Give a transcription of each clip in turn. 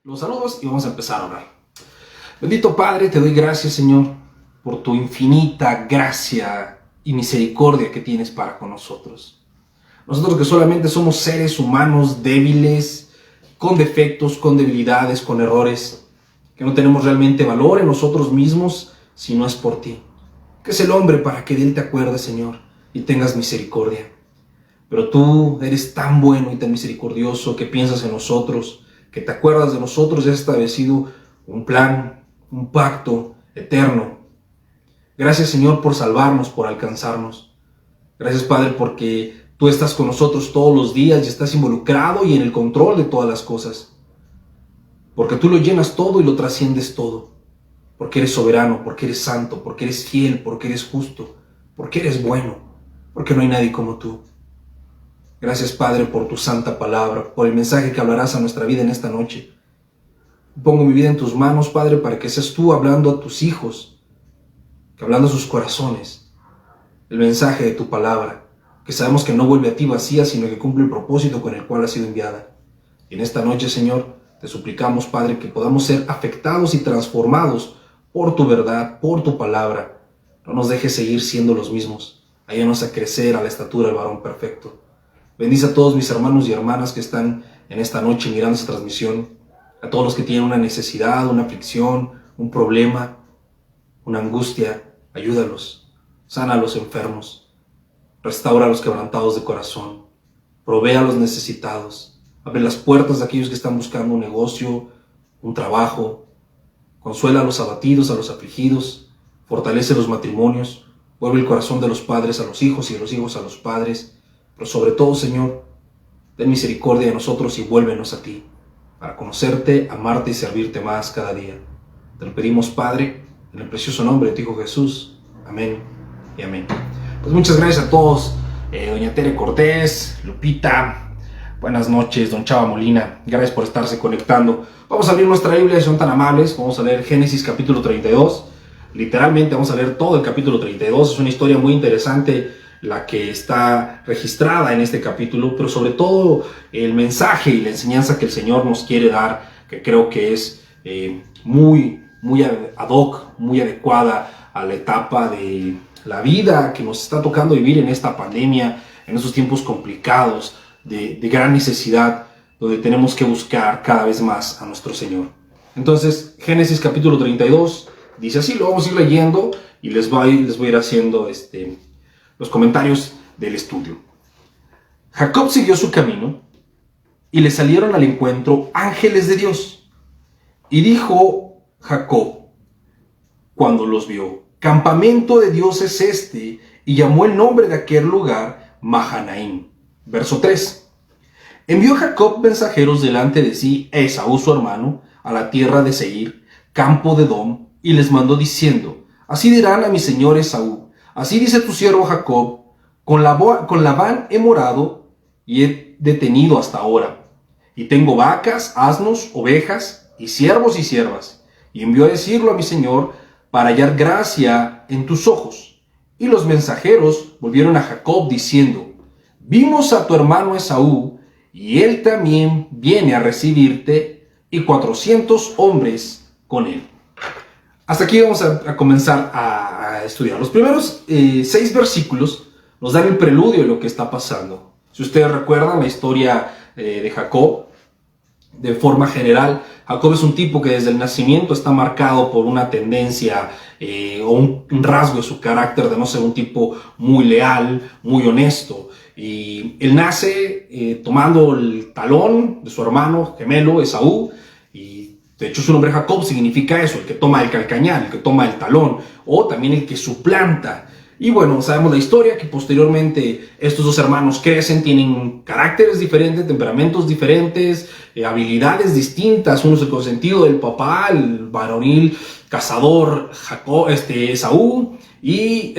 Los saludos y vamos a empezar a orar. Bendito Padre, te doy gracias, Señor, por tu infinita gracia y misericordia que tienes para con nosotros. Nosotros que solamente somos seres humanos débiles, con defectos, con debilidades, con errores, que no tenemos realmente valor en nosotros mismos si no es por ti. ¿Qué es el hombre para que de él te acuerdes, Señor, y tengas misericordia? Pero tú eres tan bueno y tan misericordioso que piensas en nosotros, que te acuerdas de nosotros y has establecido un plan, un pacto eterno. Gracias, Señor, por salvarnos, por alcanzarnos. Gracias, Padre, porque tú estás con nosotros todos los días y estás involucrado y en el control de todas las cosas. Porque tú lo llenas todo y lo trasciendes todo. Porque eres soberano, porque eres santo, porque eres fiel, porque eres justo, porque eres bueno, porque no hay nadie como tú. Gracias, Padre, por tu santa palabra, por el mensaje que hablarás a nuestra vida en esta noche. Pongo mi vida en tus manos, Padre, para que seas tú hablando a tus hijos, que hablando a sus corazones, el mensaje de tu palabra, que sabemos que no vuelve a ti vacía, sino que cumple el propósito con el cual ha sido enviada. Y en esta noche, Señor, te suplicamos, Padre, que podamos ser afectados y transformados por tu verdad, por tu palabra. No nos dejes seguir siendo los mismos. Ayúdanos a crecer a la estatura del varón perfecto. Bendice a todos mis hermanos y hermanas que están en esta noche mirando esta transmisión, a todos los que tienen una necesidad, una aflicción, un problema, una angustia. Ayúdalos, sana a los enfermos, restaura a los quebrantados de corazón, provee a los necesitados, abre las puertas de aquellos que están buscando un negocio, un trabajo, consuela a los abatidos, a los afligidos, fortalece los matrimonios, vuelve el corazón de los padres a los hijos y de los hijos a los padres. Pero sobre todo, Señor, ten misericordia de nosotros y vuélvenos a ti, para conocerte, amarte y servirte más cada día. Te lo pedimos, Padre, en el precioso nombre de tu Hijo Jesús. Amén y amén. Pues muchas gracias a todos, doña Tere Cortés, Lupita, buenas noches, don Chava Molina, gracias por estarse conectando. Vamos a abrir nuestra Biblia, si son tan amables, vamos a leer Génesis capítulo 32. Literalmente vamos a leer todo el capítulo 32, es una historia muy interesante la que está registrada en este capítulo, pero sobre todo el mensaje y la enseñanza que el Señor nos quiere dar, que creo que es muy ad hoc, muy adecuada a la etapa de la vida que nos está tocando vivir en esta pandemia, en estos tiempos complicados, de gran necesidad, donde tenemos que buscar cada vez más a nuestro Señor. Entonces, Génesis capítulo 32 dice así, lo vamos a ir leyendo y les voy a ir haciendo los comentarios del estudio. Jacob siguió su camino y le salieron al encuentro ángeles de Dios. Y dijo Jacob, cuando los vio, campamento de Dios es este, y llamó el nombre de aquel lugar Mahanaim. Verso 3. Envió Jacob mensajeros delante de sí a Esaú su hermano, a la tierra de Seir, campo de Edom, y les mandó diciendo, así dirán a mi señor Esaú, así dice tu siervo Jacob, con Labán he morado y he detenido hasta ahora. Y tengo vacas, asnos, ovejas, y siervos y siervas. Y envió a decirlo a mi señor para hallar gracia en tus ojos. Y los mensajeros volvieron a Jacob diciendo, vimos a tu hermano Esaú, y él también viene a recibirte, y 400 hombres con él. Hasta aquí vamos a comenzar a estudiar. Los primeros 6 versículos nos dan el preludio de lo que está pasando. Si ustedes recuerdan la historia de Jacob, de forma general, Jacob es un tipo que desde el nacimiento está marcado por una tendencia o un rasgo de su carácter de no ser un tipo muy leal, muy honesto. Y él nace tomando el talón de su hermano gemelo, Esaú. De hecho, su nombre Jacob significa eso, el que toma el calcañar, el que toma el talón, o también el que suplanta. Y bueno, sabemos la historia, que posteriormente estos dos hermanos crecen, tienen caracteres diferentes, temperamentos diferentes, habilidades distintas. Uno es el consentido del papá, el varonil cazador Esaú, y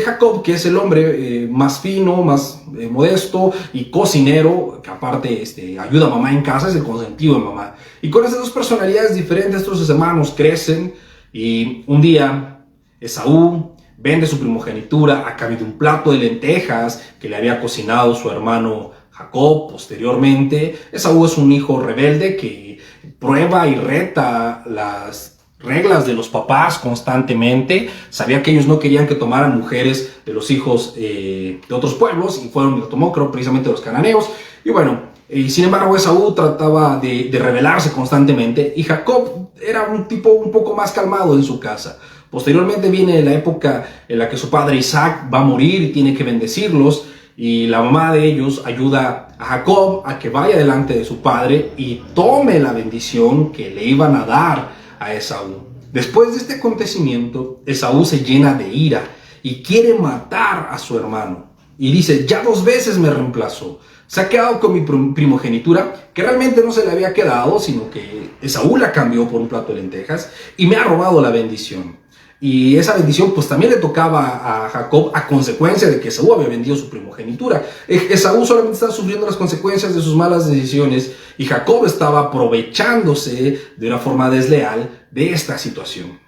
Jacob, que es el hombre más fino, más modesto y cocinero, que aparte ayuda a mamá en casa, es el consentido de mamá. Y con esas dos personalidades diferentes, estos dos hermanos crecen, y un día Esaú vende su primogenitura a cambio de un plato de lentejas que le había cocinado su hermano Jacob posteriormente. Esaú es un hijo rebelde que prueba y reta las reglas de los papás constantemente. Sabía que ellos no querían que tomaran mujeres de los hijos de otros pueblos y fueron y lo tomó, creo, precisamente los cananeos. Y bueno, sin embargo, Esaú trataba de rebelarse constantemente y Jacob era un tipo un poco más calmado en su casa. Posteriormente viene la época en la que su padre Isaac va a morir y tiene que bendecirlos, y la mamá de ellos ayuda a Jacob a que vaya delante de su padre y tome la bendición que le iban a dar a Esaú. Después de este acontecimiento, Esaú se llena de ira y quiere matar a su hermano. Y dice, ya 2 veces me reemplazó. Se ha quedado con mi primogenitura, que realmente no se le había quedado, sino que Esaú la cambió por un plato de lentejas, y me ha robado la bendición. Y esa bendición pues también le tocaba a Jacob a consecuencia de que Esaú había vendido su primogenitura. Esaú solamente estaba sufriendo las consecuencias de sus malas decisiones y Jacob estaba aprovechándose de una forma desleal de esta situación.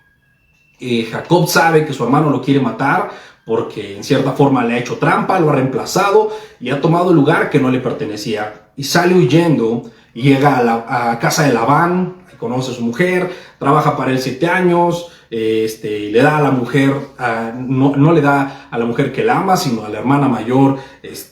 Jacob sabe que su hermano lo quiere matar porque en cierta forma le ha hecho trampa, lo ha reemplazado y ha tomado el lugar que no le pertenecía. Y sale huyendo y llega a casa de Labán, conoce a su mujer, trabaja para él 7 años, le da a la mujer, no le da a la mujer que la ama, sino a la hermana mayor,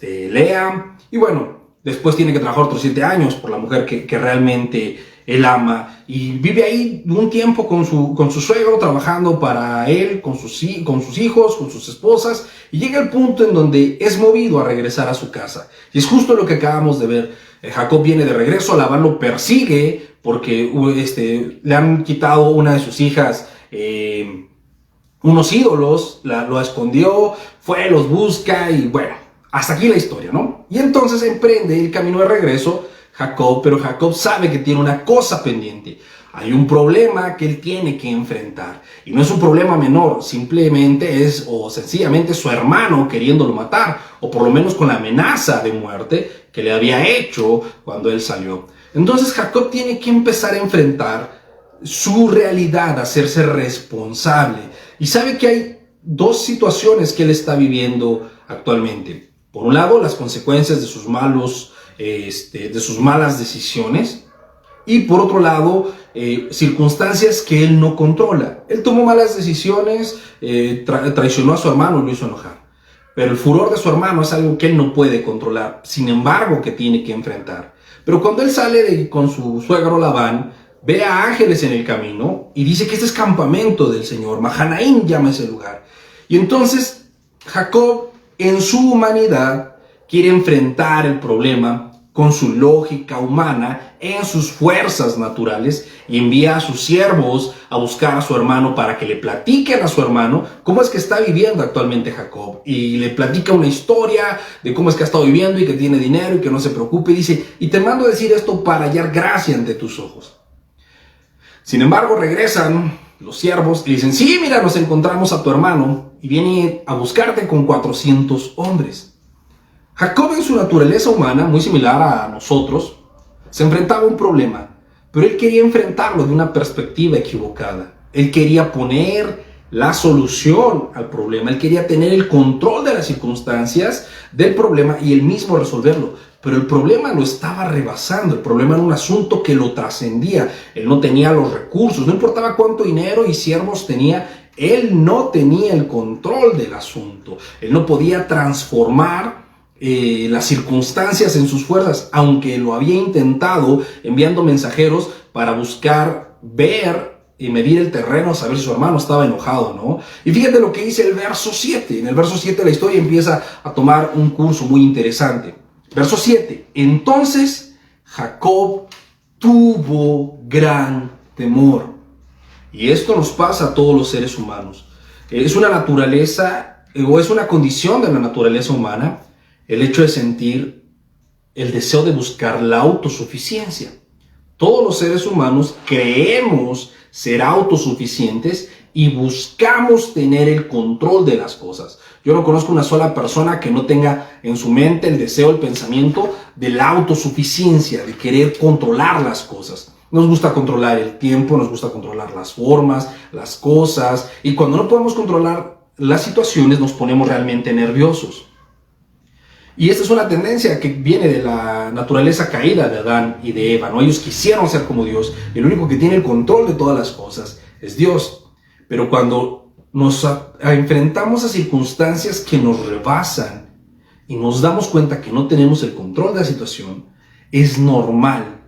Lea. Y bueno, después tiene que trabajar otros 7 años por la mujer que realmente él ama, y vive ahí un tiempo con su suegro, trabajando para él, con sus hijos, con sus esposas, y llega el punto en donde es movido a regresar a su casa. Y es justo lo que acabamos de ver. Jacob viene de regreso, Labán lo persigue porque le han quitado una de sus hijas, unos ídolos, lo escondió, fue, los busca y bueno, hasta aquí la historia, ¿no? Y entonces emprende el camino de regreso Jacob, pero Jacob sabe que tiene una cosa pendiente. Hay un problema que él tiene que enfrentar. Y no es un problema menor, simplemente es o sencillamente su hermano queriéndolo matar, o por lo menos con la amenaza de muerte que le había hecho cuando él salió. Entonces Jacob tiene que empezar a enfrentar su realidad, a hacerse responsable. Y sabe que hay 2 situaciones que él está viviendo actualmente. Por un lado, las consecuencias de sus malas decisiones, y por otro lado, circunstancias que él no controla. Él tomó malas decisiones, traicionó a su hermano y lo hizo enojar. Pero el furor de su hermano es algo que él no puede controlar, sin embargo que tiene que enfrentar. Pero cuando él sale con su suegro Labán, ve a ángeles en el camino y dice que este es campamento del Señor. Mahanaim llama ese lugar. Y entonces Jacob, en su humanidad, quiere enfrentar el problema con su lógica humana, en sus fuerzas naturales, y envía a sus siervos a buscar a su hermano para que le platiquen a su hermano cómo es que está viviendo actualmente Jacob. Y le platica una historia de cómo es que ha estado viviendo y que tiene dinero y que no se preocupe. Y dice, y te mando a decir esto para hallar gracia ante tus ojos. Sin embargo, regresan los siervos y dicen, sí, mira, nos encontramos a tu hermano y viene a buscarte con 400 hombres. Jacob, en su naturaleza humana, muy similar a nosotros, se enfrentaba a un problema, pero él quería enfrentarlo de una perspectiva equivocada. Él quería poner la solución al problema, él quería tener el control de las circunstancias del problema y él mismo resolverlo. Pero el problema lo estaba rebasando, el problema era un asunto que lo trascendía. Él no tenía los recursos, no importaba cuánto dinero y siervos tenía, él no tenía el control del asunto. Él no podía transformar las circunstancias en sus fuerzas, aunque lo había intentado enviando mensajeros para buscar ver y medir el terreno, saber si su hermano estaba enojado, ¿no? Y fíjate lo que dice el verso 7. En el verso 7 la historia empieza a tomar un curso muy interesante. Verso 7. Entonces Jacob tuvo gran temor. Y esto nos pasa a todos los seres humanos. Es una naturaleza, o es una condición de la naturaleza humana, el hecho de sentir el deseo de buscar la autosuficiencia. Todos los seres humanos creemos ser autosuficientes y buscamos tener el control de las cosas. Yo no conozco una sola persona que no tenga en su mente el deseo, el pensamiento de la autosuficiencia, de querer controlar las cosas. Nos gusta controlar el tiempo, nos gusta controlar las formas, las cosas, y cuando no podemos controlar las situaciones nos ponemos realmente nerviosos. Y esta es una tendencia que viene de la naturaleza caída de Adán y de Eva, ¿no? Ellos quisieron ser como Dios, y el único que tiene el control de todas las cosas es Dios. Pero cuando nos enfrentamos a circunstancias que nos rebasan y nos damos cuenta que no tenemos el control de la situación, es normal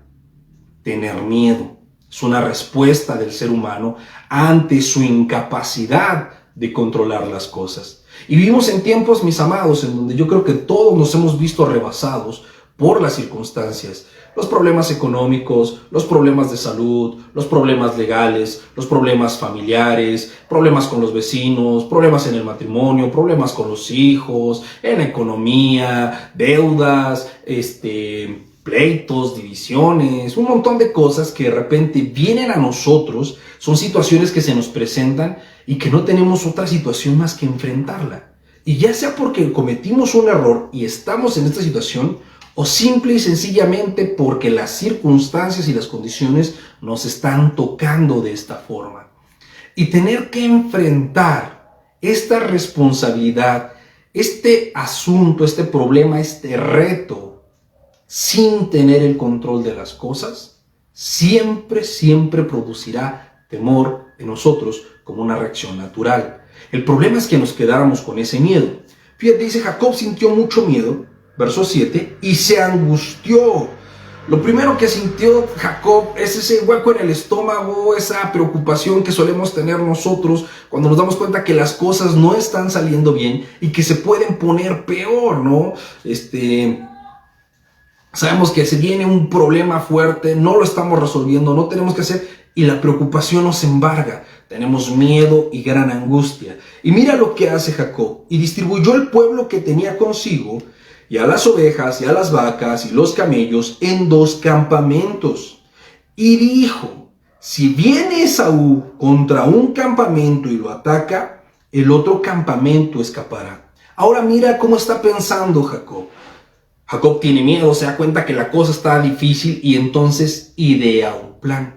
tener miedo. Es una respuesta del ser humano ante su incapacidad de controlar las cosas. Y vivimos en tiempos, mis amados, en donde yo creo que todos nos hemos visto rebasados por las circunstancias. Los problemas económicos, los problemas de salud, los problemas legales, los problemas familiares, problemas con los vecinos, problemas en el matrimonio, problemas con los hijos, en la economía, deudas, pleitos, divisiones, un montón de cosas que de repente vienen a nosotros. Son situaciones que se nos presentan y que no tenemos otra situación más que enfrentarla. Y ya sea porque cometimos un error y estamos en esta situación, o simple y sencillamente porque las circunstancias y las condiciones nos están tocando de esta forma. Y tener que enfrentar esta responsabilidad, este asunto, este problema, este reto, sin tener el control de las cosas, siempre producirá temor en nosotros como una reacción natural. El problema es que nos quedáramos con ese miedo. Fíjate, dice Jacob sintió mucho miedo, verso 7, y se angustió. Lo primero que sintió Jacob es ese hueco en el estómago, esa preocupación que solemos tener nosotros cuando nos damos cuenta que las cosas no están saliendo bien y que se pueden poner peor, ¿no? Sabemos que se viene un problema fuerte, no lo estamos resolviendo, no tenemos que hacer, y la preocupación nos embarga. Tenemos miedo y gran angustia. Y mira lo que hace Jacob. Y distribuyó el pueblo que tenía consigo, y a las ovejas, y a las vacas, y los camellos, en 2 campamentos. Y dijo, si viene Esaú contra un campamento y lo ataca, el otro campamento escapará. Ahora mira cómo está pensando Jacob. Jacob tiene miedo, se da cuenta que la cosa está difícil y entonces idea un plan.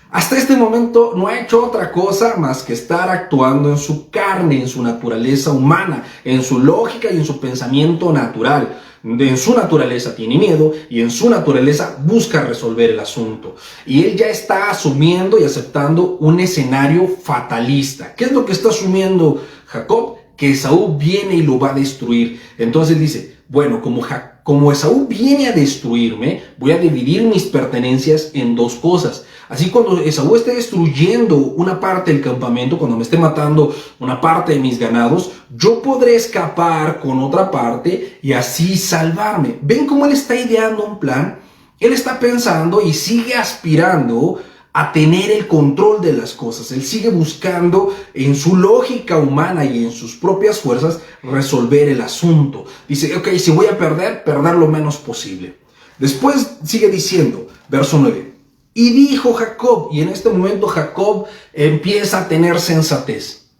Hasta este momento no ha hecho otra cosa más que estar actuando en su carne, en su naturaleza humana, en su lógica y en su pensamiento natural. En su naturaleza tiene miedo y en su naturaleza busca resolver el asunto. Y él ya está asumiendo y aceptando un escenario fatalista. ¿Qué es lo que está asumiendo Jacob? Que Esaú viene y lo va a destruir. Entonces dice, bueno, como Esaú viene a destruirme, voy a dividir mis pertenencias en 2 cosas. Así cuando Esaú esté destruyendo una parte del campamento, cuando me esté matando una parte de mis ganados, yo podré escapar con otra parte y así salvarme. ¿Ven cómo él está ideando un plan? Él está pensando y sigue aspirando a tener el control de las cosas. Él sigue buscando en su lógica humana y en sus propias fuerzas resolver el asunto. Dice, ok, si voy a perder lo menos posible. Después sigue diciendo, verso 9. Y dijo Jacob, y en este momento Jacob empieza a tener sensatez.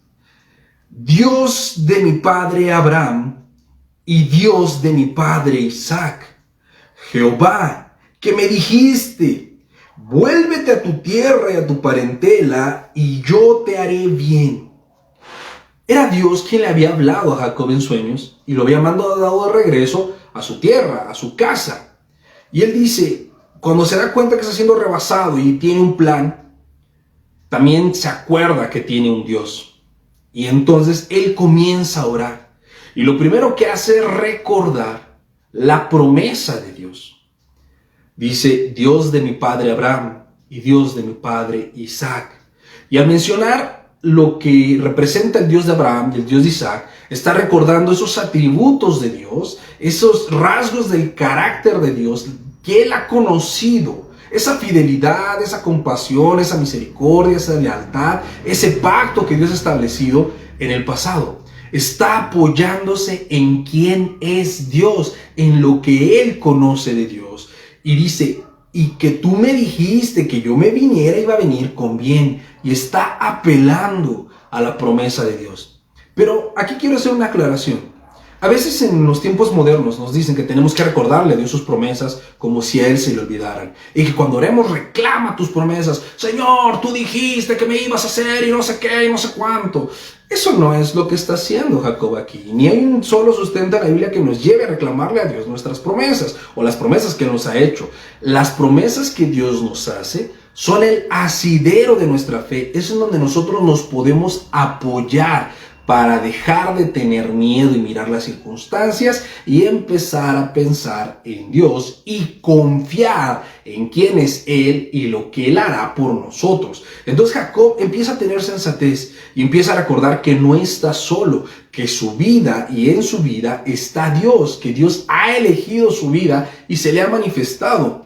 Dios de mi padre Abraham y Dios de mi padre Isaac, Jehová, que me dijiste, vuélvete a tu tierra y a tu parentela, y yo te haré bien. Era Dios quien le había hablado a Jacob en sueños y lo había mandado de regreso a su tierra, a su casa. Y él dice, cuando se da cuenta que está siendo rebasado y tiene un plan, también se acuerda que tiene un Dios. Y entonces él comienza a orar. Y lo primero que hace es recordar la promesa de Dios. Dice, Dios de mi padre Abraham y Dios de mi padre Isaac. Y al mencionar lo que representa el Dios de Abraham y el Dios de Isaac, está recordando esos atributos de Dios, esos rasgos del carácter de Dios que él ha conocido. Esa fidelidad, esa compasión, esa misericordia, esa lealtad, ese pacto que Dios ha establecido en el pasado. Está apoyándose en quién es Dios, en lo que él conoce de Dios. Y dice, y que tú me dijiste que yo me viniera, iba a venir con bien. Y está apelando a la promesa de Dios. Pero aquí quiero hacer una aclaración. A veces en los tiempos modernos nos dicen que tenemos que recordarle a Dios sus promesas como si a Él se le olvidaran. Y que cuando oremos, reclama tus promesas. Señor, tú dijiste que me ibas a hacer y no sé qué y no sé cuánto. Eso no es lo que está haciendo Jacob aquí. Ni hay un solo sustento en la Biblia que nos lleve a reclamarle a Dios nuestras promesas o las promesas que Él nos ha hecho. Las promesas que Dios nos hace son el asidero de nuestra fe. Es en donde nosotros nos podemos apoyar para dejar de tener miedo y mirar las circunstancias y empezar a pensar en Dios y confiar en quién es Él y lo que Él hará por nosotros. Entonces Jacob empieza a tener sensatez y empieza a recordar que no está solo, que su vida y en su vida está Dios, que Dios ha elegido su vida y se le ha manifestado.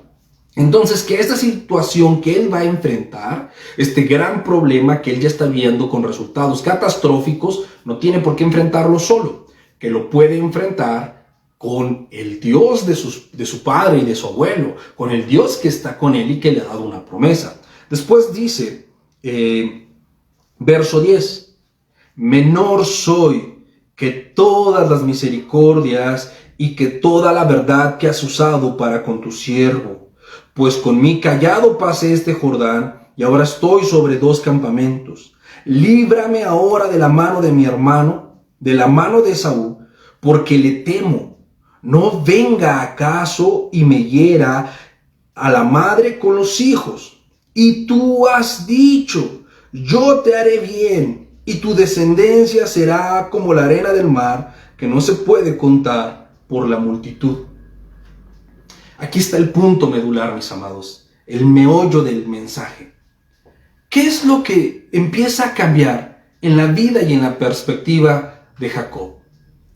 Entonces, que esta situación que él va a enfrentar, este gran problema que él ya está viendo con resultados catastróficos, no tiene por qué enfrentarlo solo, que lo puede enfrentar con el Dios de su padre y de su abuelo, con el Dios que está con él y que le ha dado una promesa. Después dice, verso 10, menor soy que todas las misericordias y que toda la verdad que has usado para con tu siervo. Pues con mi cayado pasé este Jordán y ahora estoy sobre 2 campamentos. Líbrame ahora de la mano de mi hermano, de la mano de Esaú, porque le temo. No venga acaso y me hiera a la madre con los hijos. Y tú has dicho, yo te haré bien, y tu descendencia será como la arena del mar, que no se puede contar por la multitud. Aquí está el punto medular, mis amados, el meollo del mensaje. ¿Qué es lo que empieza a cambiar en la vida y en la perspectiva de Jacob?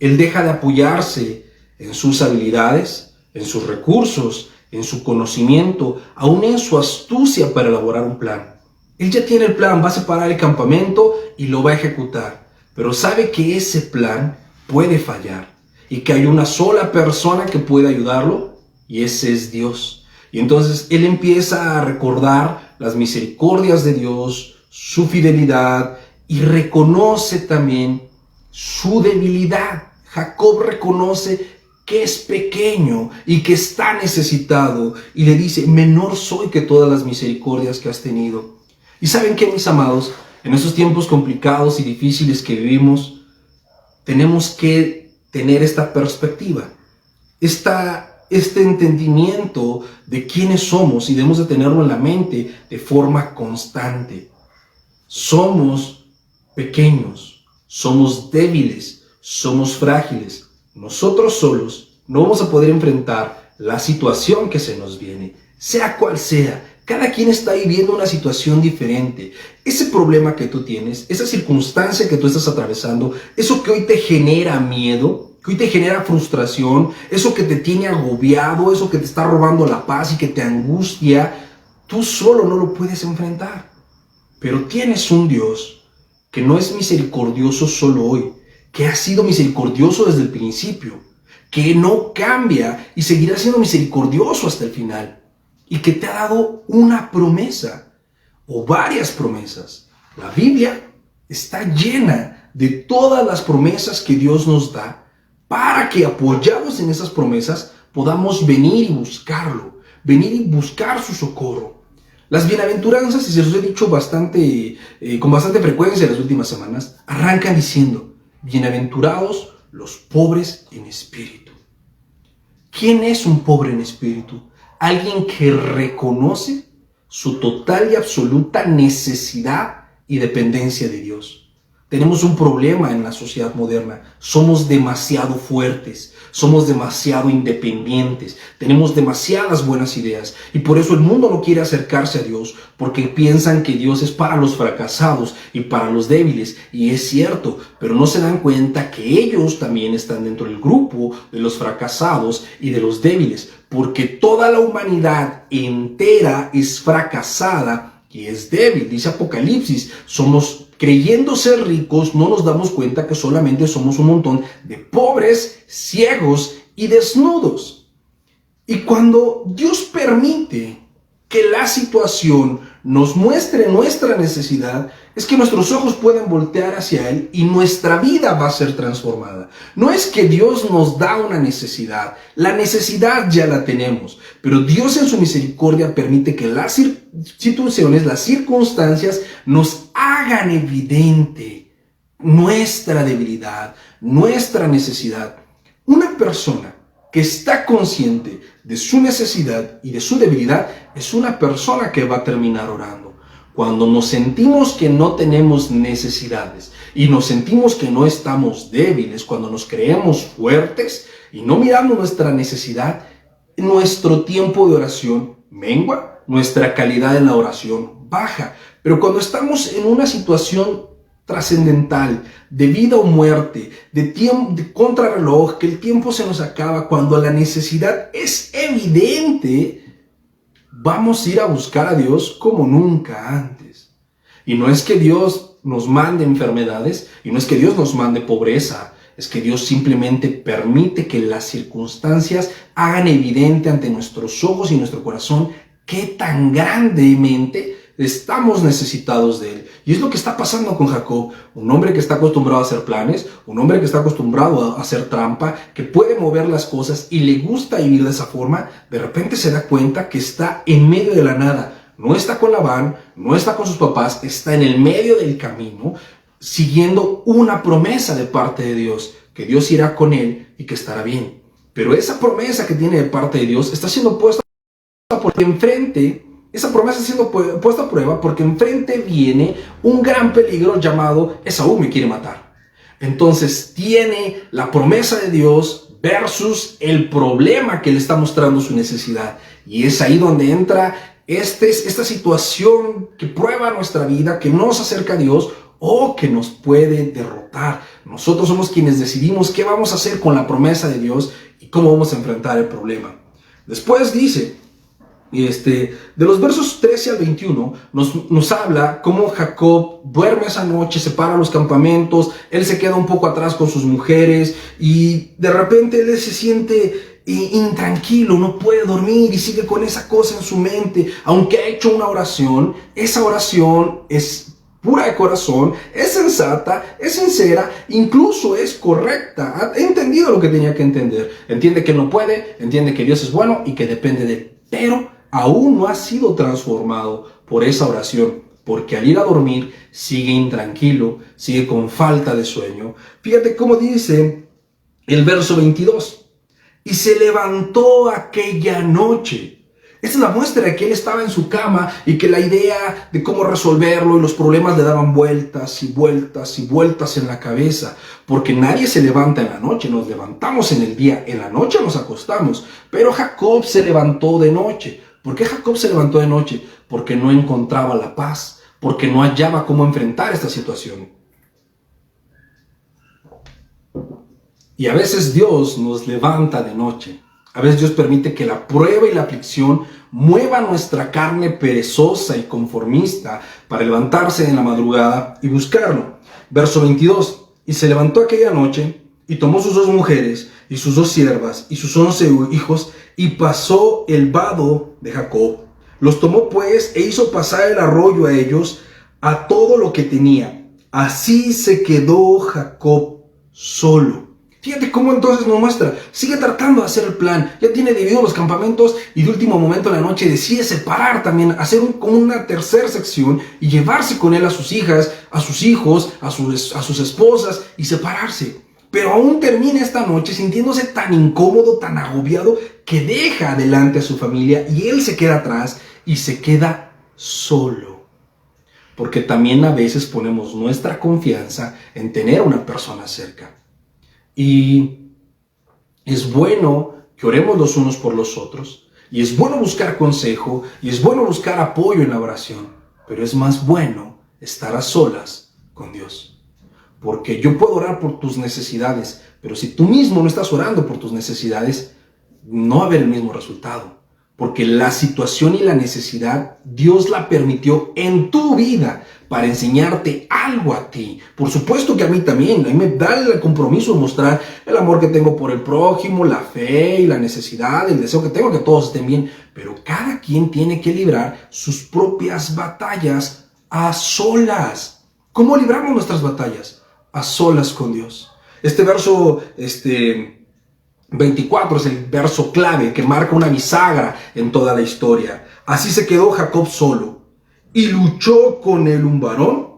Él deja de apoyarse en sus habilidades, en sus recursos, en su conocimiento, aún en su astucia para elaborar un plan. Él ya tiene el plan, va a separar el campamento y lo va a ejecutar, pero sabe que ese plan puede fallar y que hay una sola persona que puede ayudarlo, y ese es Dios. Y entonces él empieza a recordar las misericordias de Dios, su fidelidad, y reconoce también su debilidad. Jacob reconoce que es pequeño y que está necesitado, y le dice, menor soy que todas las misericordias que has tenido. Y ¿saben qué, mis amados? En esos tiempos complicados y difíciles que vivimos, tenemos que tener esta perspectiva, este entendimiento de quiénes somos, y debemos de tenerlo en la mente de forma constante. Somos pequeños, somos débiles, somos frágiles. Nosotros solos no vamos a poder enfrentar la situación que se nos viene, sea cual sea. Cada quien está viviendo una situación diferente. Ese problema que tú tienes, esa circunstancia que tú estás atravesando, eso que hoy te genera miedo, que hoy te genera frustración, eso que te tiene agobiado, eso que te está robando la paz y que te angustia, tú solo no lo puedes enfrentar. Pero tienes un Dios que no es misericordioso solo hoy, que ha sido misericordioso desde el principio, que no cambia y seguirá siendo misericordioso hasta el final, y que te ha dado una promesa o varias promesas. La Biblia está llena de todas las promesas que Dios nos da, para que apoyados en esas promesas podamos venir y buscarlo, venir y buscar su socorro. Las bienaventuranzas, y se los he dicho con bastante frecuencia en las últimas semanas, arrancan diciendo, bienaventurados los pobres en espíritu. ¿Quién es un pobre en espíritu? Alguien que reconoce su total y absoluta necesidad y dependencia de Dios. Tenemos un problema en la sociedad moderna. Somos demasiado fuertes, somos demasiado independientes, tenemos demasiadas buenas ideas, y por eso el mundo no quiere acercarse a Dios, porque piensan que Dios es para los fracasados y para los débiles, y es cierto, pero no se dan cuenta que ellos también están dentro del grupo de los fracasados y de los débiles, porque toda la humanidad entera es fracasada y es débil. Dice Apocalipsis, creyendo ser ricos, no nos damos cuenta que solamente somos un montón de pobres, ciegos y desnudos. Y cuando Dios permite que la situación nos muestre nuestra necesidad, es que nuestros ojos pueden voltear hacia Él y nuestra vida va a ser transformada. No es que Dios nos da una necesidad, la necesidad ya la tenemos, pero Dios en su misericordia permite que las situaciones, las circunstancias nos hagan evidente nuestra debilidad, nuestra necesidad. Una persona que está consciente de su necesidad y de su debilidad es una persona que va a terminar orando. Cuando nos sentimos que no tenemos necesidades y nos sentimos que no estamos débiles, cuando nos creemos fuertes y no miramos nuestra necesidad, nuestro tiempo de oración mengua, nuestra calidad en la oración baja. Pero cuando estamos en una situación trascendental, de vida o muerte, de tiempo, de contrarreloj, que el tiempo se nos acaba, cuando la necesidad es evidente, vamos a ir a buscar a Dios como nunca antes. Y no es que Dios nos mande enfermedades, y no es que Dios nos mande pobreza, es que Dios simplemente permite que las circunstancias hagan evidente ante nuestros ojos y nuestro corazón qué tan grandemente estamos necesitados de Él. Y es lo que está pasando con Jacob, un hombre que está acostumbrado a hacer planes, un hombre que está acostumbrado a hacer trampa, que puede mover las cosas y le gusta vivir de esa forma. De repente se da cuenta que está en medio de la nada. No está con Labán, no está con sus papás, está en el medio del camino, siguiendo una promesa de parte de Dios, que Dios irá con él y que estará bien. Pero esa promesa que tiene de parte de Dios está siendo puesta porque enfrente, esa promesa está siendo puesta a prueba porque enfrente viene un gran peligro llamado Esaú me quiere matar. Entonces tiene la promesa de Dios versus el problema que le está mostrando su necesidad. Y es ahí donde entra esta situación que prueba nuestra vida, que nos acerca a Dios o que nos puede derrotar. Nosotros somos quienes decidimos qué vamos a hacer con la promesa de Dios y cómo vamos a enfrentar el problema. Después dice, de los versos 13 al 21, nos habla cómo Jacob duerme esa noche, separa los campamentos, él se queda un poco atrás con sus mujeres y de repente él se siente intranquilo, no puede dormir y sigue con esa cosa en su mente. Aunque ha hecho una oración, esa oración es pura de corazón, es sensata, es sincera, incluso es correcta. Ha entendido lo que tenía que entender. Entiende que no puede, entiende que Dios es bueno y que depende de él. Pero aún no ha sido transformado por esa oración, porque al ir a dormir sigue intranquilo, sigue con falta de sueño. Fíjate cómo dice el verso 22. Y se levantó aquella noche. Esta es la muestra de que él estaba en su cama y que la idea de cómo resolverlo y los problemas le daban vueltas y vueltas y vueltas en la cabeza. Porque nadie se levanta en la noche, nos levantamos en el día, en la noche nos acostamos. Pero Jacob se levantó de noche. ¿Por qué Jacob se levantó de noche? Porque no encontraba la paz, porque no hallaba cómo enfrentar esta situación. Y a veces Dios nos levanta de noche. A veces Dios permite que la prueba y la aflicción mueva nuestra carne perezosa y conformista para levantarse en la madrugada y buscarlo. Verso 22. Y se levantó aquella noche y tomó sus 2 mujeres y sus 2 siervas y sus 11 hijos y pasó el vado de Jacob. Los tomó pues e hizo pasar el arroyo a ellos a todo lo que tenía. Así se quedó Jacob solo. Fíjate cómo entonces nos muestra, sigue tratando de hacer el plan, ya tiene dividido los campamentos y de último momento en la noche decide separar también, hacer como una tercera sección y llevarse con él a sus hijas, a sus hijos, a sus esposas y separarse. Pero aún termina esta noche sintiéndose tan incómodo, tan agobiado, que deja adelante a su familia y él se queda atrás y se queda solo. Porque también a veces ponemos nuestra confianza en tener a una persona cerca. Y es bueno que oremos los unos por los otros, y es bueno buscar consejo, y es bueno buscar apoyo en la oración, pero es más bueno estar a solas con Dios. Porque yo puedo orar por tus necesidades, pero si tú mismo no estás orando por tus necesidades, no va a haber el mismo resultado. porque la situación y la necesidad Dios la permitió en tu vida para enseñarte algo a ti. Por supuesto que a mí también, a mí me da el compromiso de mostrar el amor que tengo por el prójimo, la fe y la necesidad, el deseo que tengo que todos estén bien, pero cada quien tiene que librar sus propias batallas a solas. ¿Cómo libramos nuestras batallas? A solas con Dios. Este verso, 24 es el verso clave que marca una bisagra en toda la historia. Así se quedó Jacob solo y luchó con él un varón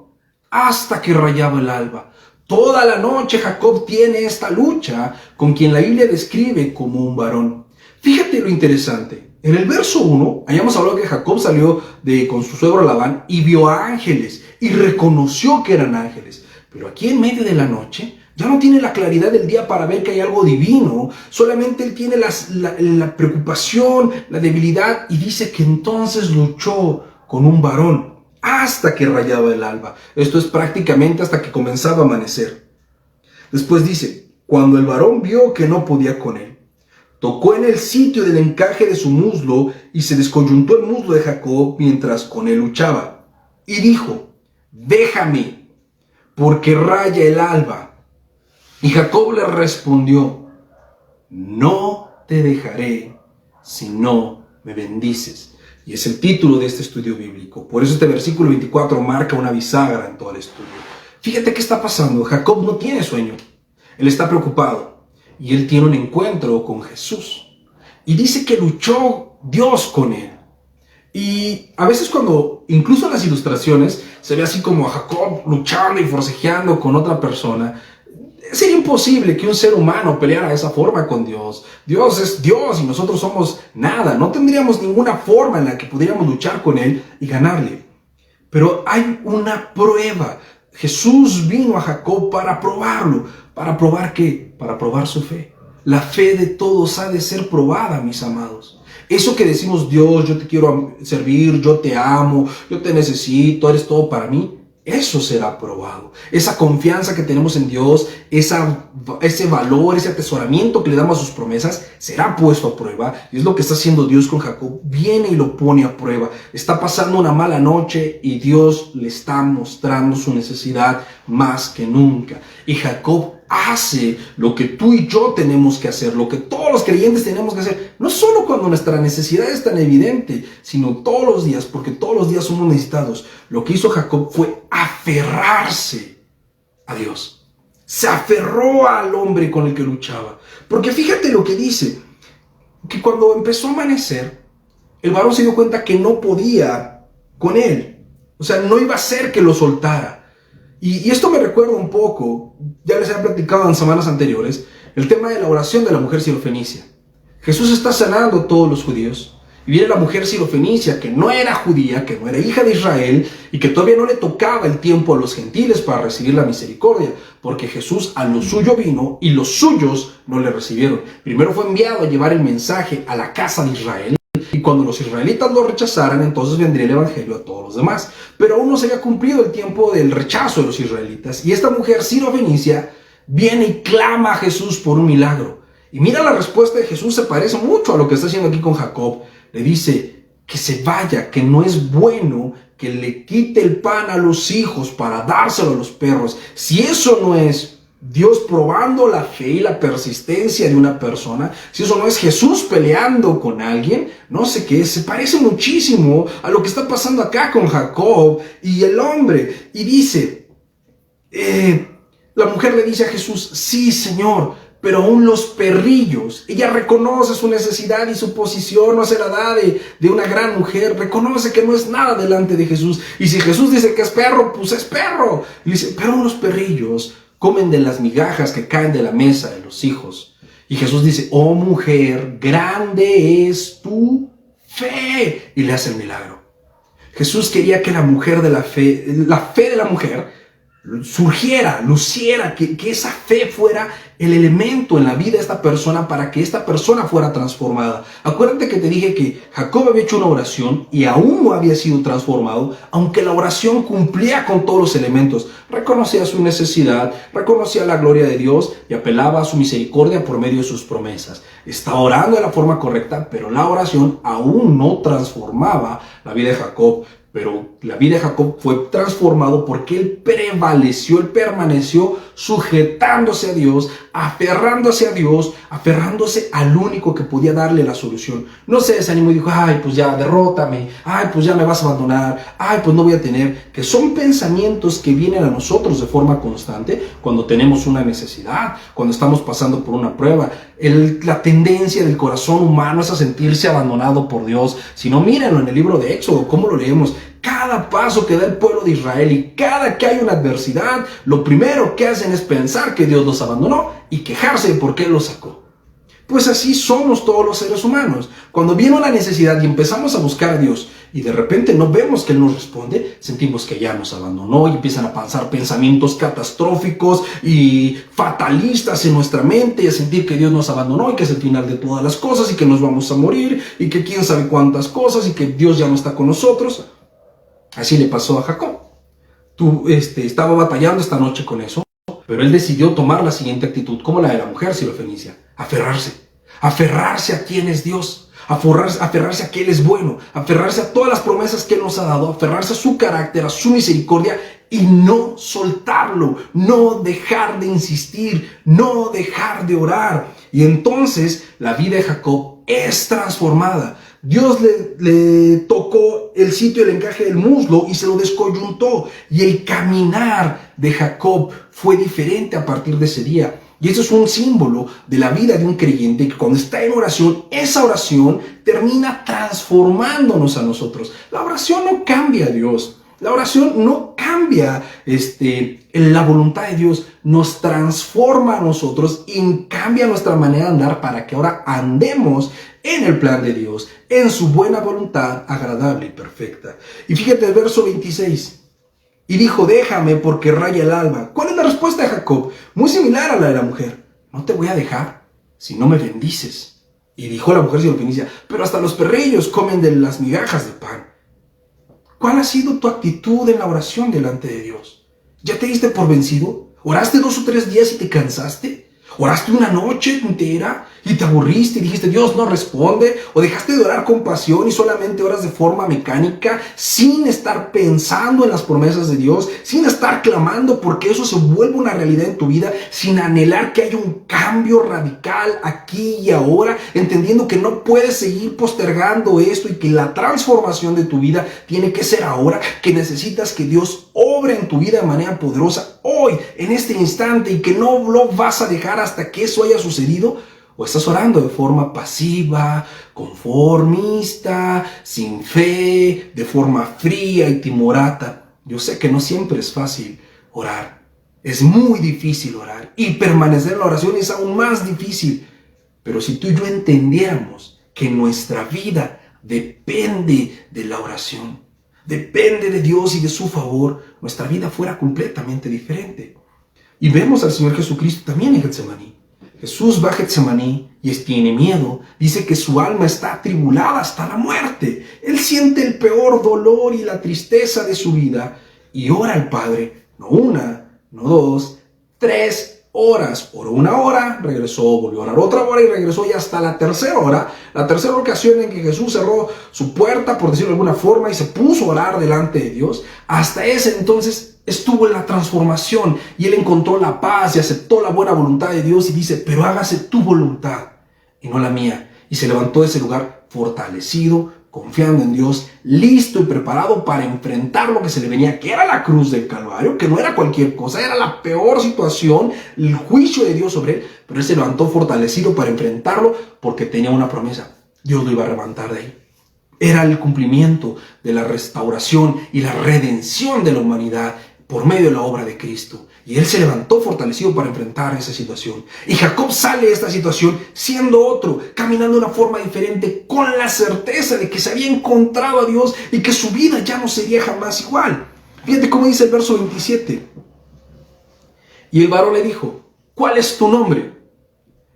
hasta que rayaba el alba. Toda la noche Jacob tiene esta lucha con quien la Biblia describe como un varón. Fíjate lo interesante. En el verso 1, hayamos hablado que Jacob salió con su suegro Labán y vio a ángeles y reconoció que eran ángeles. Pero aquí en medio de la noche ya no tiene la claridad del día para ver que hay algo divino. Solamente él tiene la preocupación, la debilidad, y dice que entonces luchó con un varón hasta que rayaba el alba. Esto es prácticamente hasta que comenzaba a amanecer. Después dice, cuando el varón vio que no podía con él, tocó en el sitio del encaje de su muslo y se descoyuntó el muslo de Jacob mientras con él luchaba. Y dijo, déjame, porque raya el alba. Y Jacob le respondió, no te dejaré si no me bendices. Y es el título de este estudio bíblico. Por eso este versículo 24 marca una bisagra en todo el estudio. Fíjate qué está pasando. Jacob no tiene sueño. Él está preocupado. Y él tiene un encuentro con Jesús. Y dice que luchó Dios con él. Y a veces cuando, incluso en las ilustraciones, se ve así como a Jacob luchando y forcejeando con otra persona. Sería imposible que un ser humano peleara de esa forma con Dios. Dios es Dios y nosotros somos nada. No tendríamos ninguna forma en la que pudiéramos luchar con Él y ganarle. Pero hay una prueba. Jesús vino a Jacob para probarlo. ¿Para probar qué? Para probar su fe. La fe de todos ha de ser probada, mis amados. Eso que decimos, Dios, yo te quiero servir, yo te amo, yo te necesito, eres todo para mí. Eso será probado. Esa confianza que tenemos en Dios, ese valor, ese atesoramiento que le damos a sus promesas, será puesto a prueba. Y es lo que está haciendo Dios con Jacob. Viene y lo pone a prueba. Está pasando una mala noche y Dios le está mostrando su necesidad más que nunca. Y Jacob hace lo que tú y yo tenemos que hacer, lo que todos los creyentes tenemos que hacer, no solo cuando nuestra necesidad es tan evidente, sino todos los días, porque todos los días somos necesitados. Lo que hizo Jacob fue aferrarse a Dios. Se aferró al hombre con el que luchaba. Porque fíjate lo que dice, que cuando empezó a amanecer, el varón se dio cuenta que no podía con él. O sea, no iba a ser que lo soltara. Y esto me recuerda un poco, ya les he platicado en semanas anteriores, el tema de la oración de la mujer sirofenicia. Jesús está sanando a todos los judíos, y viene la mujer sirofenicia que no era judía, que no era hija de Israel, y que todavía no le tocaba el tiempo a los gentiles para recibir la misericordia, porque Jesús a lo suyo vino y los suyos no le recibieron. Primero fue enviado a llevar el mensaje a la casa de Israel, y cuando los israelitas lo rechazaran, entonces vendría el evangelio a todos los demás. Pero aún no se había cumplido el tiempo del rechazo de los israelitas. Y esta mujer sirofenicia viene y clama a Jesús por un milagro. Y mira, la respuesta de Jesús se parece mucho a lo que está haciendo aquí con Jacob. Le dice que se vaya, que no es bueno que le quite el pan a los hijos para dárselo a los perros. Si eso no es Dios probando la fe y la persistencia de una persona, si eso no es Jesús peleando con alguien, no sé qué, se parece muchísimo a lo que está pasando acá con Jacob y el hombre. Y dice, la mujer le dice a Jesús, sí, Señor, pero aún los perrillos, ella reconoce su necesidad y su posición no se la da de una gran mujer, reconoce que no es nada delante de Jesús. Y si Jesús dice que es perro, pues es perro. Y dice, pero aún los perrillos comen de las migajas que caen de la mesa de los hijos. Y Jesús dice, oh mujer, grande es tu fe. Y le hace el milagro. Jesús quería que la fe de la mujer surgiera, luciera, que esa fe fuera el elemento en la vida de esta persona para que esta persona fuera transformada. Acuérdate que te dije que Jacob había hecho una oración y aún no había sido transformado, aunque la oración cumplía con todos los elementos. Reconocía su necesidad, reconocía la gloria de Dios y apelaba a su misericordia por medio de sus promesas. Estaba orando de la forma correcta, pero la oración aún no transformaba la vida de Jacob. Pero la vida de Jacob fue transformado porque él prevaleció, él permaneció sujetándose a Dios, aferrándose al único que podía darle la solución. No se desanimó y dijo, ay, pues ya, derrótame, ay, pues ya me vas a abandonar, ay, pues no voy a tener. Que son pensamientos que vienen a nosotros de forma constante cuando tenemos una necesidad, cuando estamos pasando por una prueba. La tendencia del corazón humano es a sentirse abandonado por Dios. Si no, mírenlo en el libro de Éxodo, ¿cómo lo leemos? Cada paso que da el pueblo de Israel y cada que hay una adversidad, lo primero que hacen es pensar que Dios los abandonó y quejarse de por qué los sacó. Pues así somos todos los seres humanos. Cuando viene una necesidad y empezamos a buscar a Dios y de repente no vemos que Él nos responde, sentimos que ya nos abandonó y empiezan a pasar pensamientos catastróficos y fatalistas en nuestra mente y a sentir que Dios nos abandonó y que es el final de todas las cosas y que nos vamos a morir y que quién sabe cuántas cosas y que Dios ya no está con nosotros. Así le pasó a Jacob. Estaba batallando esta noche con eso, pero él decidió tomar la siguiente actitud, como la de la mujer sirofenicia: aferrarse a quién es Dios, aferrarse a que Él es bueno, aferrarse a todas las promesas que Él nos ha dado, aferrarse a su carácter, a su misericordia y no soltarlo, no dejar de insistir, no dejar de orar. Y entonces la vida de Jacob es transformada. Dios le tocó el sitio del encaje del muslo y se lo descoyuntó. Y el caminar de Jacob fue diferente a partir de ese día. Y eso es un símbolo de la vida de un creyente que cuando está en oración, esa oración termina transformándonos a nosotros. La oración no cambia a Dios. La oración no cambia la voluntad de Dios, nos transforma a nosotros y cambia nuestra manera de andar para que ahora andemos en el plan de Dios, en su buena voluntad agradable y perfecta. Y fíjate el verso 26. Y dijo, déjame porque raya el alba. ¿Cuál es la respuesta de Jacob? Muy similar a la de la mujer. No te voy a dejar si no me bendices. Y dijo la mujer sirofenicia, pero hasta los perrillos comen de las migajas de pan. ¿Cuál ha sido tu actitud en la oración delante de Dios? ¿Ya te diste por vencido? ¿Oraste 2 o 3 días y te cansaste? ¿Oraste una noche entera y te aburriste y dijiste Dios no responde? ¿O dejaste de orar con pasión y solamente oras de forma mecánica sin estar pensando en las promesas de Dios, sin estar clamando porque eso se vuelva una realidad en tu vida, sin anhelar que haya un cambio radical aquí y ahora, entendiendo que no puedes seguir postergando esto y que la transformación de tu vida tiene que ser ahora, que necesitas que Dios obre en tu vida de manera poderosa hoy, en este instante, y que no lo vas a dejar hasta que eso haya sucedido? ¿O estás orando de forma pasiva, conformista, sin fe, de forma fría y timorata? Yo sé que no siempre es fácil orar. Es muy difícil orar y permanecer en la oración es aún más difícil. Pero si tú y yo entendiéramos que nuestra vida depende de la oración, depende de Dios y de su favor, nuestra vida fuera completamente diferente. Y vemos al Señor Jesucristo también en Getsemaní. Jesús va a Getsemaní y tiene miedo. Dice que su alma está atribulada hasta la muerte. Él siente el peor dolor y la tristeza de su vida y ora al Padre, no una, no 2, 3 horas. Oró 1 hora, regresó, volvió a orar otra hora y regresó, y hasta la tercera hora, la tercera ocasión en que Jesús cerró su puerta, por decirlo de alguna forma, y se puso a orar delante de Dios, hasta ese entonces estuvo en la transformación y él encontró la paz y aceptó la buena voluntad de Dios y dice, pero hágase tu voluntad y no la mía. Y se levantó de ese lugar fortalecido, confiando en Dios, listo y preparado para enfrentar lo que se le venía, que era la cruz del Calvario, que no era cualquier cosa, era la peor situación, el juicio de Dios sobre él, pero él se levantó fortalecido para enfrentarlo porque tenía una promesa. Dios lo iba a levantar de ahí. Era el cumplimiento de la restauración y la redención de la humanidad por medio de la obra de Cristo. Y él se levantó fortalecido para enfrentar esa situación. Y Jacob sale de esta situación siendo otro, caminando de una forma diferente, con la certeza de que se había encontrado a Dios y que su vida ya no sería jamás igual. Fíjate cómo dice el verso 27. Y el varón le dijo, ¿cuál es tu nombre?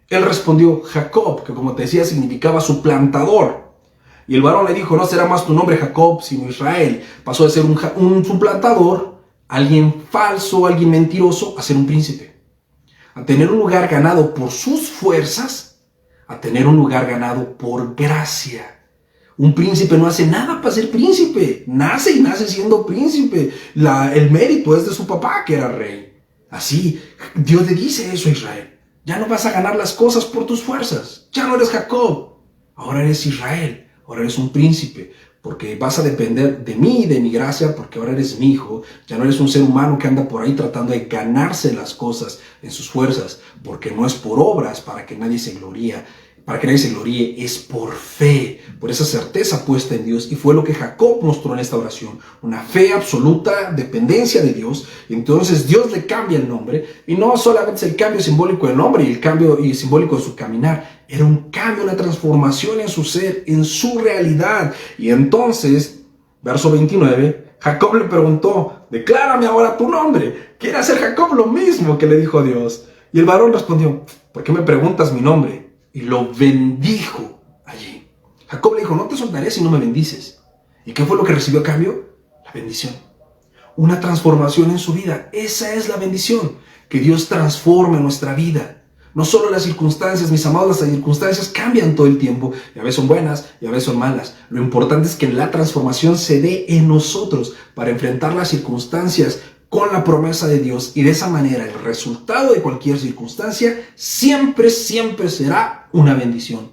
Él respondió, Jacob, que como te decía significaba suplantador. Y el varón le dijo, no será más tu nombre Jacob, sino Israel. Pasó de ser un suplantador, alguien falso, alguien mentiroso, a ser un príncipe. A tener un lugar ganado por sus fuerzas, a tener un lugar ganado por gracia. Un príncipe no hace nada para ser príncipe. Nace y nace siendo príncipe. El mérito es de su papá, que era rey. Así, Dios le dice eso a Israel. Ya no vas a ganar las cosas por tus fuerzas. Ya no eres Jacob. Ahora eres Israel. Ahora eres un príncipe. Porque vas a depender de mí y de mi gracia, porque ahora eres mi hijo. Ya no eres un ser humano que anda por ahí tratando de ganarse las cosas en sus fuerzas. Porque no es por obras para que nadie se gloríe. Para que nadie se gloríe, es por fe, por esa certeza puesta en Dios. Y fue lo que Jacob mostró en esta oración. Una fe absoluta, dependencia de Dios. Y entonces Dios le cambia el nombre. Y no solamente es el cambio simbólico del nombre y el cambio simbólico de su caminar. Era un cambio, una transformación en su ser, en su realidad. Y entonces, verso 29, Jacob le preguntó, declárame ahora tu nombre. ¿Quiere hacer Jacob lo mismo que le dijo Dios? Y el varón respondió, ¿por qué me preguntas mi nombre? Y lo bendijo allí. Jacob le dijo, no te soltaré si no me bendices. ¿Y qué fue lo que recibió a cambio? La bendición. Una transformación en su vida. Esa es la bendición. Que Dios transforme nuestra vida. No solo las circunstancias, mis amados, las circunstancias cambian todo el tiempo. Y a veces son buenas y a veces son malas. Lo importante es que la transformación se dé en nosotros para enfrentar las circunstancias con la promesa de Dios, y de esa manera el resultado de cualquier circunstancia siempre será una bendición,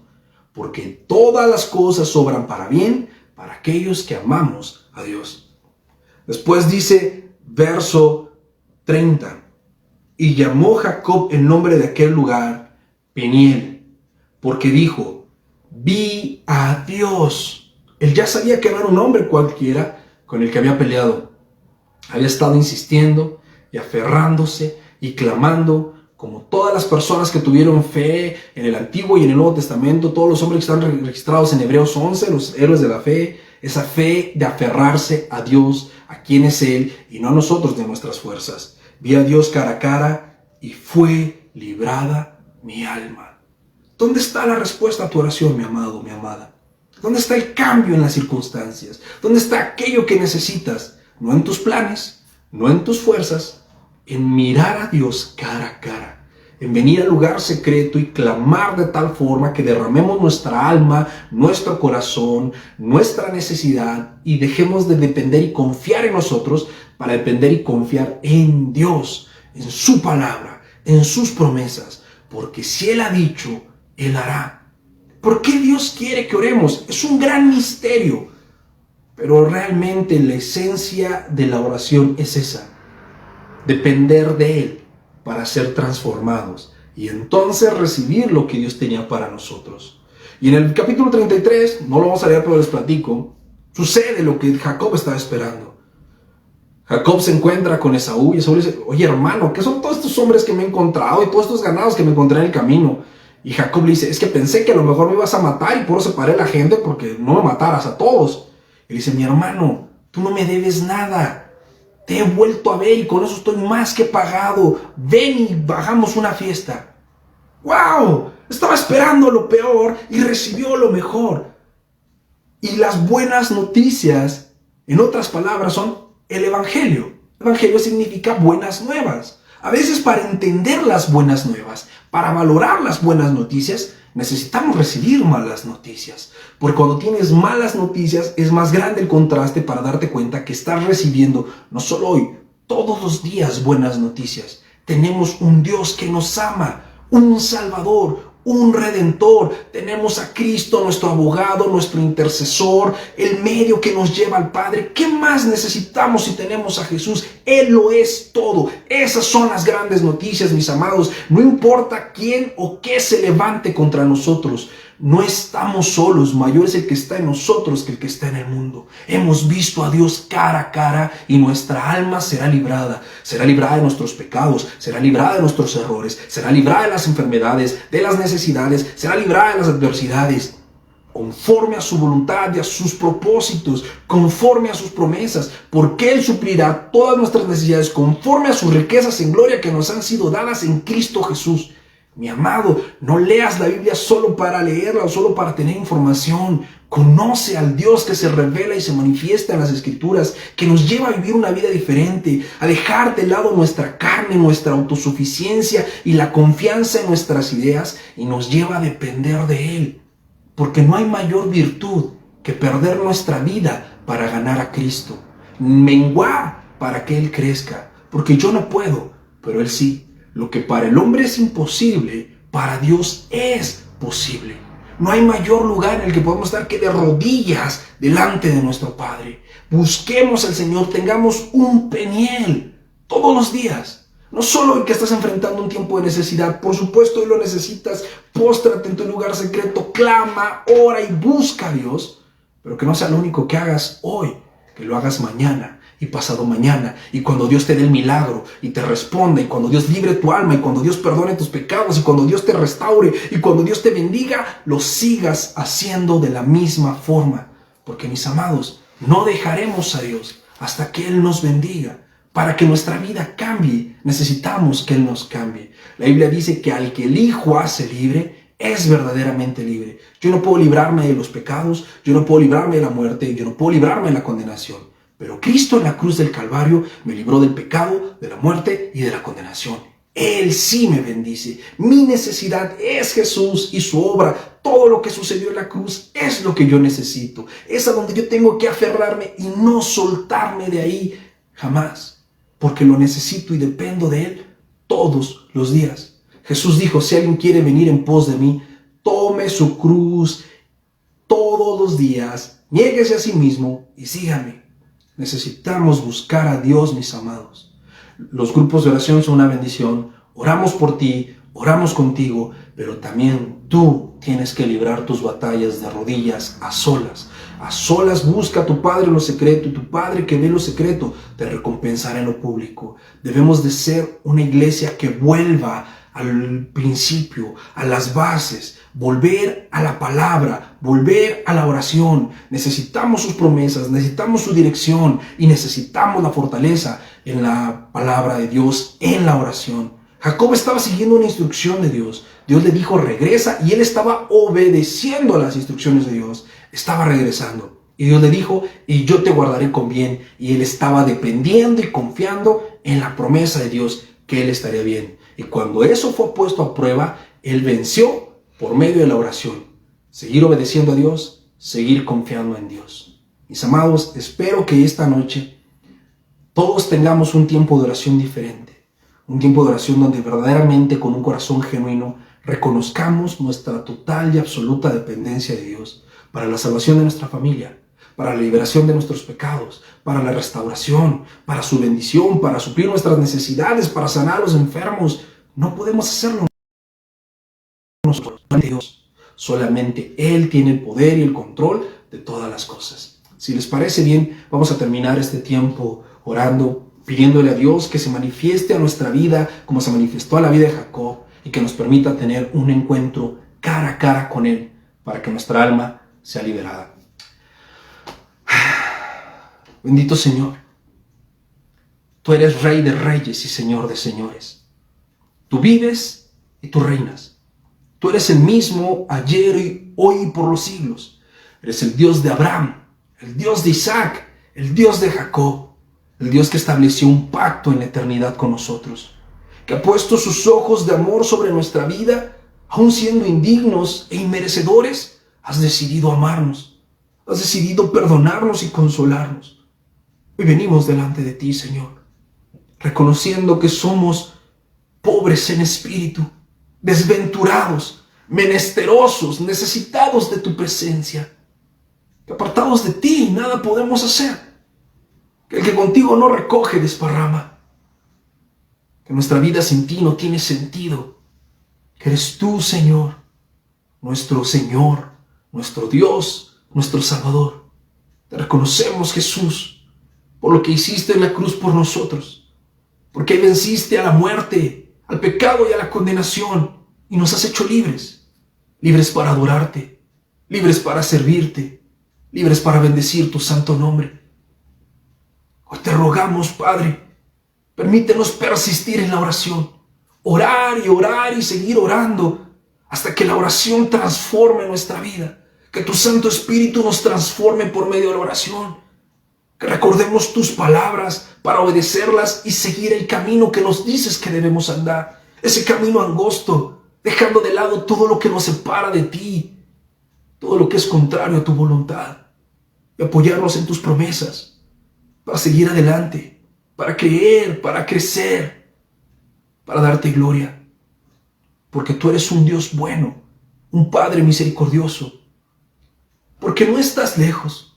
porque todas las cosas obran para bien para aquellos que amamos a Dios. Después dice verso 30, y llamó Jacob el nombre de aquel lugar Peniel, porque dijo, vi a Dios. Él ya sabía que no era un hombre cualquiera con el que había peleado. Había estado insistiendo y aferrándose y clamando, como todas las personas que tuvieron fe en el Antiguo y en el Nuevo Testamento, todos los hombres que están registrados en Hebreos 11, los héroes de la fe, esa fe de aferrarse a Dios, a quien es Él, y no a nosotros de nuestras fuerzas. Vi a Dios cara a cara y fue librada mi alma. ¿Dónde está la respuesta a tu oración, mi amado, mi amada? ¿Dónde está el cambio en las circunstancias? ¿Dónde está aquello que necesitas? No en tus planes, no en tus fuerzas, en mirar a Dios cara a cara, en venir al lugar secreto y clamar de tal forma que derramemos nuestra alma, nuestro corazón, nuestra necesidad y dejemos de depender y confiar en nosotros para depender y confiar en Dios, en su palabra, en sus promesas, porque si Él ha dicho, Él hará. ¿Por qué Dios quiere que oremos? Es un gran misterio. Pero realmente la esencia de la oración es esa, depender de Él para ser transformados y entonces recibir lo que Dios tenía para nosotros. Y en el capítulo 33, no lo vamos a leer pero les platico, sucede lo que Jacob estaba esperando. Jacob se encuentra con Esaú y Esaú le dice, oye hermano, ¿qué son todos estos hombres que me he encontrado y todos estos ganados que me encontré en el camino? Y Jacob le dice, es que pensé que a lo mejor me ibas a matar y por eso separé a la gente porque no me mataras a todos. Y dice, mi hermano, tú no me debes nada. Te he vuelto a ver y con eso estoy más que pagado. Ven y hagamos una fiesta. ¡Wow! Estaba esperando lo peor y recibió lo mejor. Y las buenas noticias, en otras palabras, son el Evangelio. El Evangelio significa buenas nuevas. A veces para entender las buenas nuevas, para valorar las buenas noticias, necesitamos recibir malas noticias. Porque cuando tienes malas noticias es más grande el contraste para darte cuenta que estás recibiendo, no solo hoy, todos los días buenas noticias. Tenemos un Dios que nos ama, un Salvador, un Redentor. Tenemos a Cristo, nuestro abogado, nuestro intercesor, el medio que nos lleva al Padre. ¿Qué más necesitamos si tenemos a Jesús? Él lo es todo. Esas son las grandes noticias, mis amados. No importa quién o qué se levante contra nosotros. No estamos solos, mayor es el que está en nosotros que el que está en el mundo. Hemos visto a Dios cara a cara y nuestra alma será librada. Será librada de nuestros pecados, será librada de nuestros errores, será librada de las enfermedades, de las necesidades, será librada de las adversidades. conforme a su voluntad y a sus propósitos, conforme a sus promesas, porque Él suplirá todas nuestras necesidades conforme a sus riquezas en gloria que nos han sido dadas en Cristo Jesús. Mi amado, no leas la Biblia solo para leerla o solo para tener información. Conoce al Dios que se revela y se manifiesta en las Escrituras, que nos lleva a vivir una vida diferente, a dejar de lado nuestra carne, nuestra autosuficiencia y la confianza en nuestras ideas, y nos lleva a depender de Él. Porque no hay mayor virtud que perder nuestra vida para ganar a Cristo, menguar para que Él crezca, porque yo no puedo, pero Él sí. Lo que para el hombre es imposible, para Dios es posible. No hay mayor lugar en el que podemos estar que de rodillas delante de nuestro Padre. Busquemos al Señor, tengamos un peniel todos los días. No solo el que estás enfrentando un tiempo de necesidad, por supuesto hoy lo necesitas, póstrate en tu lugar secreto, clama, ora y busca a Dios, pero que no sea lo único que hagas hoy, que lo hagas mañana y pasado mañana, y cuando Dios te dé el milagro y te responda, y cuando Dios libre tu alma, y cuando Dios perdone tus pecados, y cuando Dios te restaure, y cuando Dios te bendiga, lo sigas haciendo de la misma forma, porque mis amados, no dejaremos a Dios hasta que Él nos bendiga. Para que nuestra vida cambie, necesitamos que Él nos cambie. La Biblia dice que al que el Hijo hace libre, es verdaderamente libre. Yo no puedo librarme de los pecados, yo no puedo librarme de la muerte, yo no puedo librarme de la condenación. Pero Cristo en la cruz del Calvario me libró del pecado, de la muerte y de la condenación. Él sí me bendice. Mi necesidad es Jesús y su obra. Todo lo que sucedió en la cruz es lo que yo necesito. Es a donde yo tengo que aferrarme y no soltarme de ahí jamás. Porque lo necesito y dependo de Él todos los días. Jesús dijo, si alguien quiere venir en pos de mí, tome su cruz todos los días, niéguese a sí mismo y sígame. Necesitamos buscar a Dios, mis amados. Los grupos de oración son una bendición. Oramos por ti, oramos contigo, pero también tú tienes que librar tus batallas de rodillas, a solas. A solas busca a tu Padre en lo secreto, y tu Padre que ve lo secreto te recompensará en lo público. Debemos de ser una iglesia que vuelva al principio, a las bases, volver a la palabra, volver a la oración. Necesitamos sus promesas, necesitamos su dirección y necesitamos la fortaleza en la palabra de Dios, en la oración. Jacob estaba siguiendo una instrucción de Dios. Dios le dijo regresa y él estaba obedeciendo a las instrucciones de Dios. Estaba regresando. Y Dios le dijo, y yo te guardaré con bien. Y él estaba dependiendo y confiando en la promesa de Dios, que él estaría bien. Y cuando eso fue puesto a prueba, él venció por medio de la oración. Seguir obedeciendo a Dios, seguir confiando en Dios. Mis amados, espero que esta noche todos tengamos un tiempo de oración diferente. Un tiempo de oración donde verdaderamente con un corazón genuino reconozcamos nuestra total y absoluta dependencia de Dios para la salvación de nuestra familia, para la liberación de nuestros pecados, para la restauración, para su bendición, para suplir nuestras necesidades, para sanar a los enfermos. No podemos hacerlo nosotros, Dios. Solamente Él tiene el poder y el control de todas las cosas. Si les parece bien, vamos a terminar este tiempo orando, pidiéndole a Dios que se manifieste a nuestra vida como se manifestó a la vida de Jacob y que nos permita tener un encuentro cara a cara con Él para que nuestra alma sea liberada. Bendito Señor, tú eres Rey de reyes y Señor de señores. Tú vives y tú reinas. Tú eres el mismo ayer y hoy y por los siglos. Eres el Dios de Abraham, el Dios de Isaac, el Dios de Jacob, el Dios que estableció un pacto en la eternidad con nosotros, que ha puesto sus ojos de amor sobre nuestra vida, aun siendo indignos e inmerecedores. Has decidido amarnos, has decidido perdonarnos y consolarnos. Hoy venimos delante de ti, Señor, reconociendo que somos pobres en espíritu, desventurados, menesterosos, necesitados de tu presencia, que apartados de ti nada podemos hacer, que el que contigo no recoge desparrama, que nuestra vida sin ti no tiene sentido, que eres tú, Señor, nuestro Dios, nuestro Salvador. Te reconocemos, Jesús, por lo que hiciste en la cruz por nosotros, porque venciste a la muerte, al pecado y a la condenación, y nos has hecho libres, libres para adorarte, libres para servirte, libres para bendecir tu santo nombre. Hoy te rogamos, Padre, permítenos persistir en la oración, orar y seguir orando hasta que la oración transforme nuestra vida, que tu Santo Espíritu nos transforme por medio de la oración, que recordemos tus palabras para obedecerlas y seguir el camino que nos dices que debemos andar, ese camino angosto, dejando de lado todo lo que nos separa de ti, todo lo que es contrario a tu voluntad, y apoyarnos en tus promesas para seguir adelante, para creer, para crecer, para darte gloria, porque tú eres un Dios bueno, un Padre misericordioso, porque no estás lejos.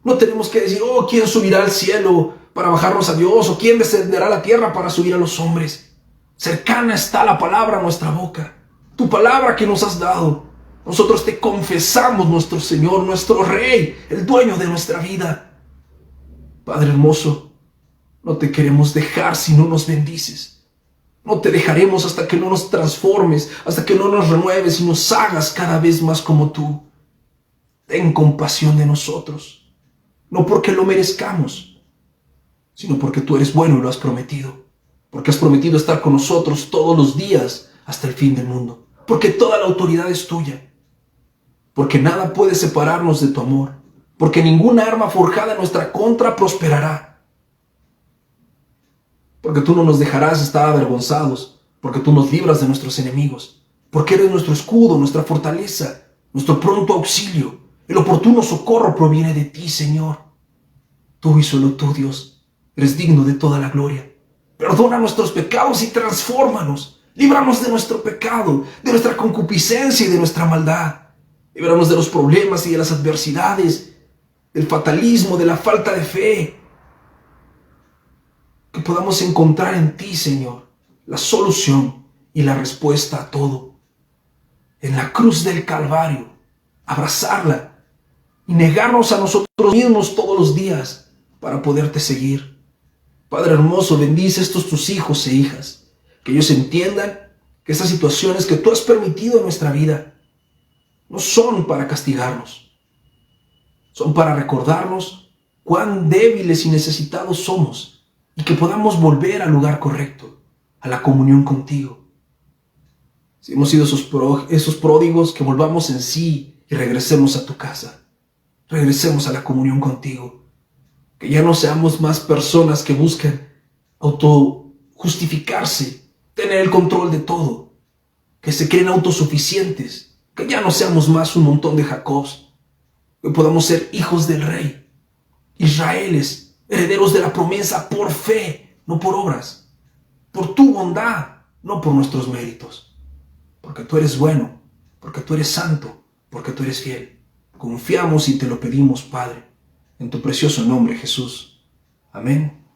No tenemos que decir, oh, ¿quién subirá al cielo para bajarnos a Dios? ¿O quién descenderá a la tierra para subir a los hombres? Cercana está la palabra a nuestra boca, tu palabra que nos has dado. Nosotros te confesamos, nuestro Señor, nuestro Rey, el dueño de nuestra vida. Padre hermoso, no te queremos dejar si no nos bendices. No te dejaremos hasta que no nos transformes, hasta que no nos renueves y nos hagas cada vez más como tú. Ten compasión de nosotros. No porque lo merezcamos, sino porque tú eres bueno y lo has prometido. Porque has prometido estar con nosotros todos los días hasta el fin del mundo. Porque toda la autoridad es tuya. Porque nada puede separarnos de tu amor. Porque ninguna arma forjada en nuestra contra prosperará. Porque tú no nos dejarás estar avergonzados. Porque tú nos libras de nuestros enemigos. Porque eres nuestro escudo, nuestra fortaleza, nuestro pronto auxilio. El oportuno socorro proviene de ti, Señor. Tú y solo tú, Dios, eres digno de toda la gloria. Perdona nuestros pecados y transfórmanos. Líbranos de nuestro pecado, de nuestra concupiscencia y de nuestra maldad. Líbranos de los problemas y de las adversidades, del fatalismo, de la falta de fe. Que podamos encontrar en ti, Señor, la solución y la respuesta a todo. En la cruz del Calvario, abrazarla y negarnos a nosotros mismos todos los días para poderte seguir. Padre hermoso, bendice a estos tus hijos e hijas, que ellos entiendan que estas situaciones que tú has permitido en nuestra vida no son para castigarnos, son para recordarnos cuán débiles y necesitados somos y que podamos volver al lugar correcto, a la comunión contigo. Si hemos sido esos pródigos, que volvamos en sí y regresemos a tu casa. Regresemos a la comunión contigo. Que ya no seamos más personas que buscan autojustificarse, tener el control de todo, que se creen autosuficientes, que ya no seamos más un montón de Jacobs, que podamos ser hijos del Rey, Israeles, herederos de la promesa por fe, no por obras, por tu bondad, no por nuestros méritos, porque tú eres bueno, porque tú eres santo, porque tú eres fiel. Confiamos y te lo pedimos, Padre, en tu precioso nombre, Jesús. Amén